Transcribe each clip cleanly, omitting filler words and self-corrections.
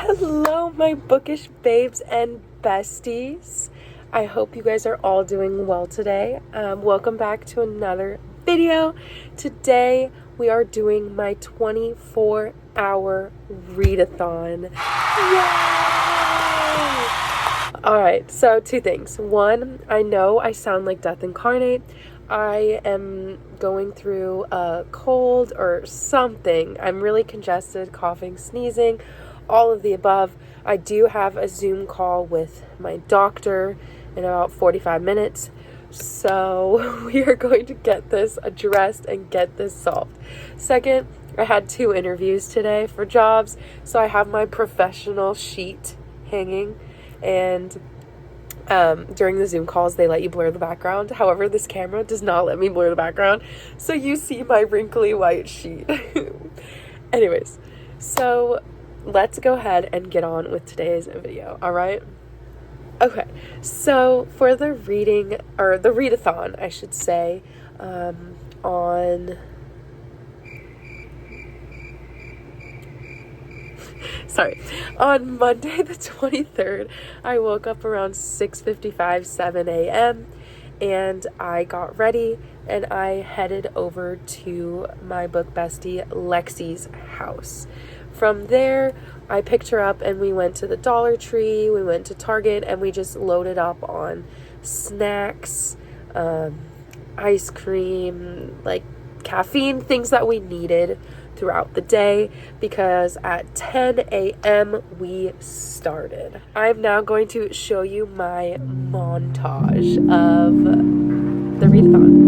Hello, my bookish babes and besties. I hope you guys are all doing well today. Welcome back to another video. Today, we are doing my 24-hour readathon. Yay! Alright, so two things. One, I know I sound like death incarnate. I am going through a cold or something. I'm really congested, coughing, sneezing, all of the above. I do have a Zoom call with my doctor in about 45 minutes. So we are going to get this addressed and get this solved. Second, I had 2 interviews today for jobs. So I have my professional sheet hanging, and during the Zoom calls, they let you blur the background. However, this camera does not let me blur the background, so you see my wrinkly white sheet. Anyways, so let's go ahead and get on with today's video, all right? Okay, so for the reading, or the readathon, I should say, on Monday the 23rd, I woke up around 6:55, 7 a.m. and I got ready and I headed over to my book bestie Lexi's house. From there, I picked her up and we went to the Dollar Tree, we went to Target, and we just loaded up on snacks, ice cream, like caffeine, things that we needed throughout the day, because at 10 a.m. we started. I'm now going to show you my montage of the readathon.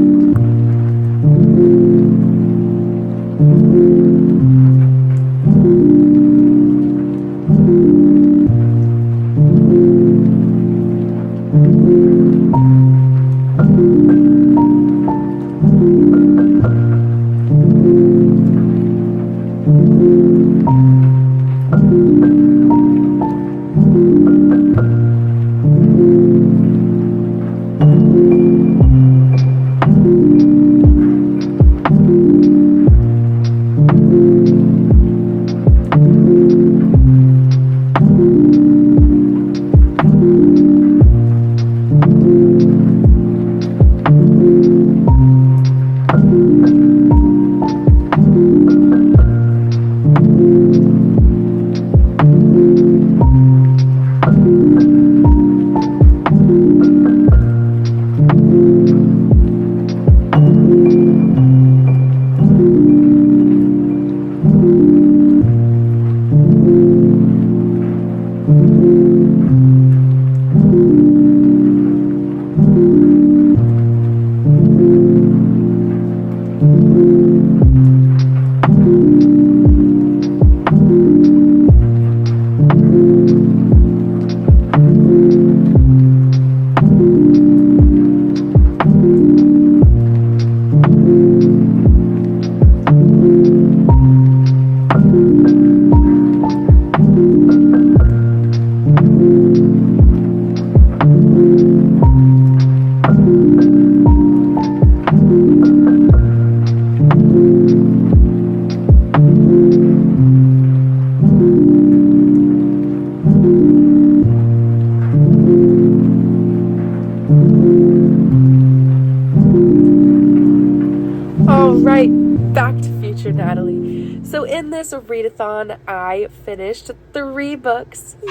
Back to future Natalie. So in this readathon, I finished 3 books. Yay!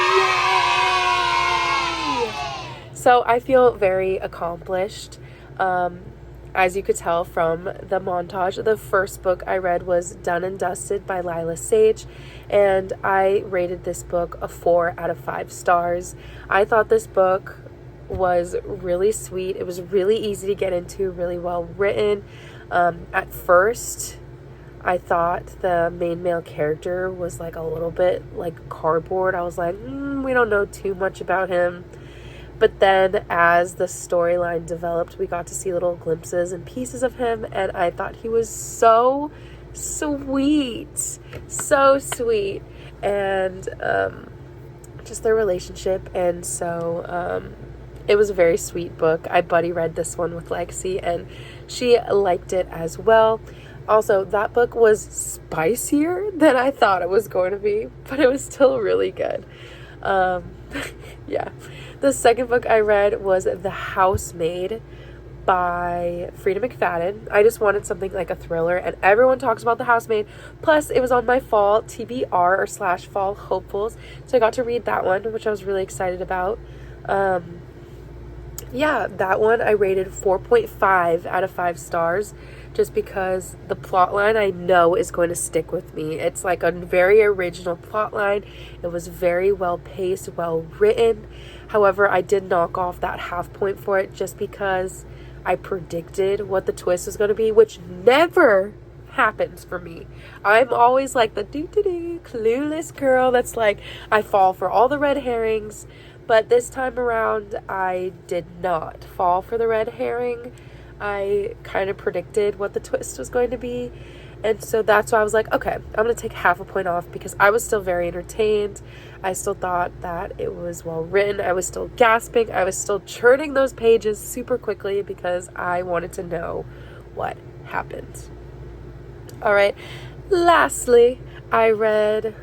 So I feel very accomplished. As you could tell from the montage, the first book I read was Done and Dusted by Lyla Sage, and I rated this book a 4 out of 5 stars. I thought this book was really sweet. It was really easy to get into, really well written. At first, I thought the main male character was like a little bit like cardboard. I was like, we don't know too much about him. But then as the storyline developed, we got to see little glimpses and pieces of him, and I thought he was so sweet. So sweet. And just their relationship. And so it was a very sweet book. I buddy read this one with Lexi, and she liked it as well. Also, that book was spicier than I thought it was going to be, but it was still really good. Yeah. The second book I read was The Housemaid by Freida McFadden. I just wanted something like a thriller, and everyone talks about The Housemaid. Plus, it was on my fall TBR or / fall hopefuls, so I got to read that one, which I was really excited about. Yeah, that one I rated 4.5 out of 5 stars, just because the plot line I know is going to stick with me. It's like a very original plot line. It was very well paced, well written. However, I did knock off that half point for it just because I predicted what the twist was going to be, which never happens for me. I'm always like the clueless girl that's like, I fall for all the red herrings. But this time around, I did not fall for the red herring. I kind of predicted what the twist was going to be. And so that's why I was like, okay, I'm going to take half a point off, because I was still very entertained. I still thought that it was well written. I was still gasping. I was still churning those pages super quickly because I wanted to know what happened. All right. Lastly, I read,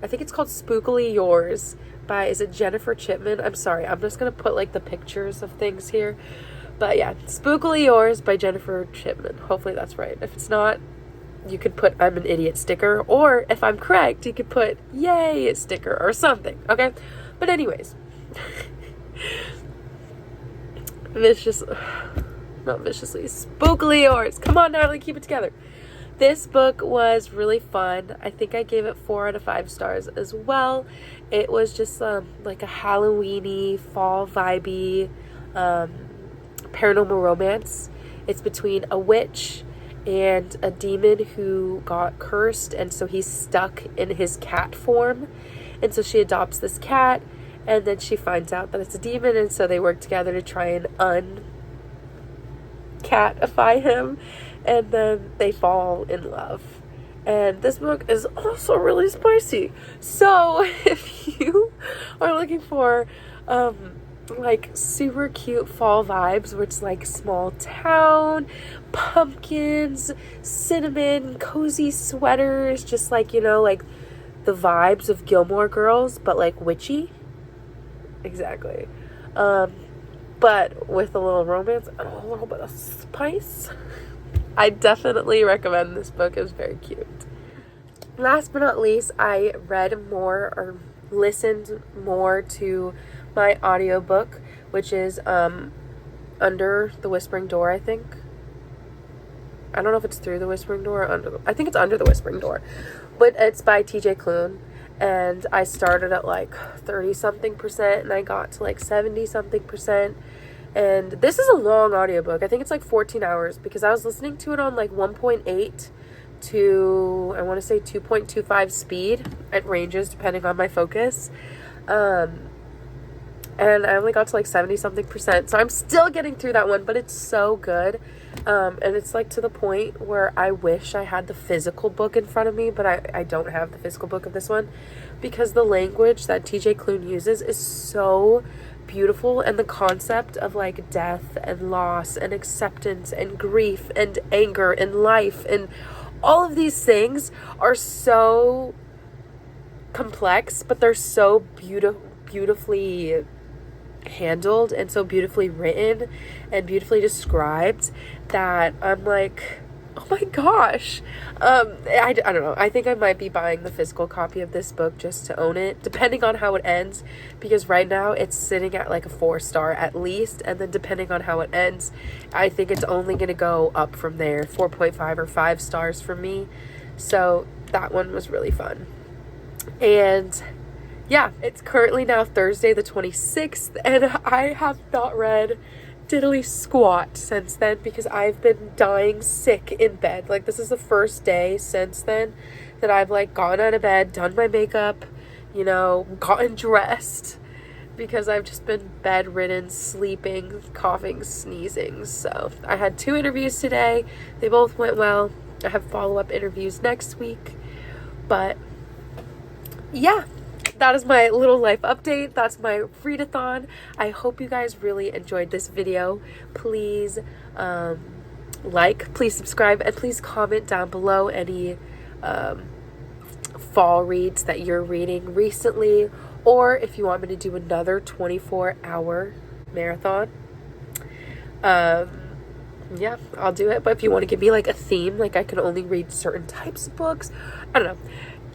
I think it's called Spookily Yours by, is it Jennifer Chipman? I'm sorry, I'm just going to put like the pictures of things here. But yeah, Spookily Yours by Jennifer Chipman. Hopefully that's right. If it's not, you could put I'm an idiot sticker, or if I'm correct, you could put yay sticker or something, okay? But anyways, not viciously, Spookily Yours. Come on, Natalie, keep it together. This book was really fun. I think I gave it 4 out of 5 stars as well. It was just like a Halloween-y, fall vibey paranormal romance. It's between a witch and a demon who got cursed, and so he's stuck in his cat form. And so she adopts this cat, and then she finds out that it's a demon, and so they work together to try and uncatify him. And then they fall in love. And this book is also really spicy. So if you are looking for like super cute fall vibes, where it's like small town, pumpkins, cinnamon, cozy sweaters, just like, you know, like the vibes of Gilmore Girls, but like witchy. Exactly. But with a little romance and a little bit of spice. I definitely recommend this book. It was very cute. Last but not least, I read more or listened more to my audiobook, which is Under the Whispering Door, I think. I don't know if it's Through the Whispering Door or I think it's Under the Whispering Door. But it's by TJ Klune. And I started at like 30-something% and I got to like 70-something%. And this is a long audiobook. I think it's like 14 hours, because I was listening to it on like 1.8 to, I want to say 2.25 speed. It ranges depending on my focus. And I only got to like 70-something%. So I'm still getting through that one, but it's so good. And it's like to the point where I wish I had the physical book in front of me, but I don't have the physical book of this one, because the language that TJ Klune uses is so beautiful, and the concept of like death and loss and acceptance and grief and anger and life and all of these things are so complex, but they're so beautifully handled and so beautifully written and beautifully described that I'm like, oh my gosh. I don't know. I think I might be buying the physical copy of this book just to own it, depending on how it ends, because right now it's sitting at like a 4-star at least, and then depending on how it ends, I think it's only going to go up from there, 4.5 or 5 stars for me. So that one was really fun. And yeah, it's currently now Thursday the 26th, and I have not read diddly squat since then, because I've been dying sick in bed. Like, this is the first day since then that I've like gone out of bed, done my makeup, you know, gotten dressed, because I've just been bedridden, sleeping, coughing, sneezing. So I had 2 interviews today. They both went well. I have follow-up interviews next week. But yeah, that is my little life update. That's my Readathon. I hope you guys really enjoyed this video. Please please subscribe, and please comment down below any fall reads that you're reading recently, or if you want me to do another 24-hour marathon. Yeah, I'll do it. But if you want to give me like a theme, like I can only read certain types of books, I don't know.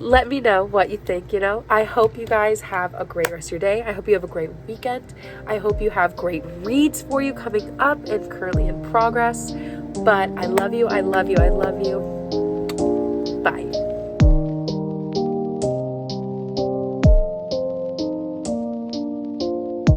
Let me know what you think, I hope you guys have a great rest of your day. I hope you have a great weekend. I hope you have great reads for you coming up and currently in progress. But I love you. I love you. I love you. Bye.